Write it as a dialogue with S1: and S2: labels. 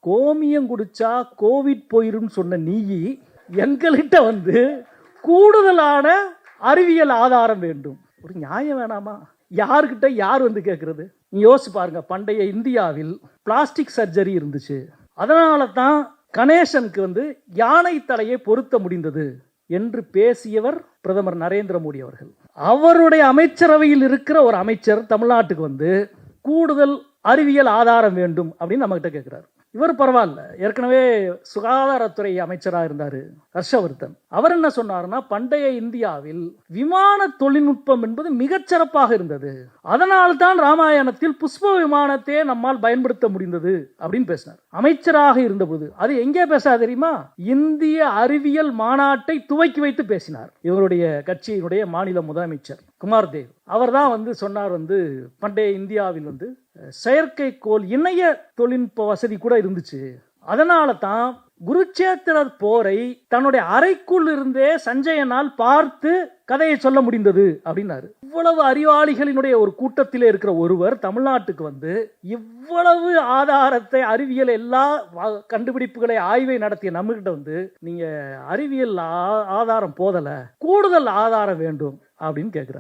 S1: கோமியம் குடிச்சா கோவிட் போயிரும் சொன்ன நீ எங்கள்கிட்ட வந்து கூடுதலான அறிவியல் ஆதாரம் வேண்டும். ஒரு நியாயம் வேணாமா? யாருக்கிட்ட யார் வந்து கேட்கறது? நீ யோசிச்சு பாருங்க. பண்டைய இந்தியாவில் பிளாஸ்டிக் சர்ஜரி இருந்துச்சு. அதனால தான் கணேசனுக்கு வந்து யானை தலையை பொருத்த முடிந்தது என்று பேசியவர் பிரதமர் நரேந்திர மோடி அவர்கள். அவருடைய அமைச்சரவையில் இருக்கிற ஒரு அமைச்சர் தமிழ்நாட்டுக்கு வந்து கூடுதல் அறிவியல் ஆதாரம் வேண்டும் அப்படின்னு நம்ம கிட்ட கேட்கிறார். இவர் பரவாயில்ல, ஏற்கனவே சுகாதாரத்துறை அமைச்சராக இருந்தாரு ஹர்ஷவர்தன். அவர் என்ன சொன்னார்னா, பண்டைய இந்தியாவில் விமான தொழில்நுட்பம் என்பது மிகச்சிறப்பாக இருந்தது, அதனால்தான் ராமாயணத்தில் புஷ்ப விமானத்தை நம்மால் பயன்படுத்த முடிந்தது அப்படின்னு பேசினார் அமைச்சராக இருந்தபோது. அது எங்கே பேச தெரியுமா? இந்திய அறிவியல் மாநாட்டை துவக்கி வைத்து பேசினார். இவருடைய கட்சியினுடைய மாநில முதலமைச்சர் குமார் தேவ் அவர் தான் வந்து சொன்னார், வந்து பண்டைய இந்தியாவில் வந்து செயற்கைக்கோள் இணைய தொழில்நுட்ப வசதி கூட இருந்துச்சு, அதனால தான் குருச்சேத்திர போரை தன்னுடைய அறைக்குள் இருந்தே சஞ்சயனால் பார்த்து கதையை சொல்ல முடிந்தது அப்படின்னாரு. இவ்வளவு அறிவாளிகளினுடைய ஒரு கூட்டத்திலே இருக்கிற ஒருவர் தமிழ்நாட்டுக்கு வந்து இவ்வளவு ஆதாரத்தை, அறிவியல் எல்லா கண்டுபிடிப்புகளை ஆய்வை நடத்திய நம்மகிட்ட வந்து நீங்க அறிவியல் ஆதாரம் போதல, கூடுதல் ஆதாரம் வேண்டும் அப்படின்னு கேட்கிறார்.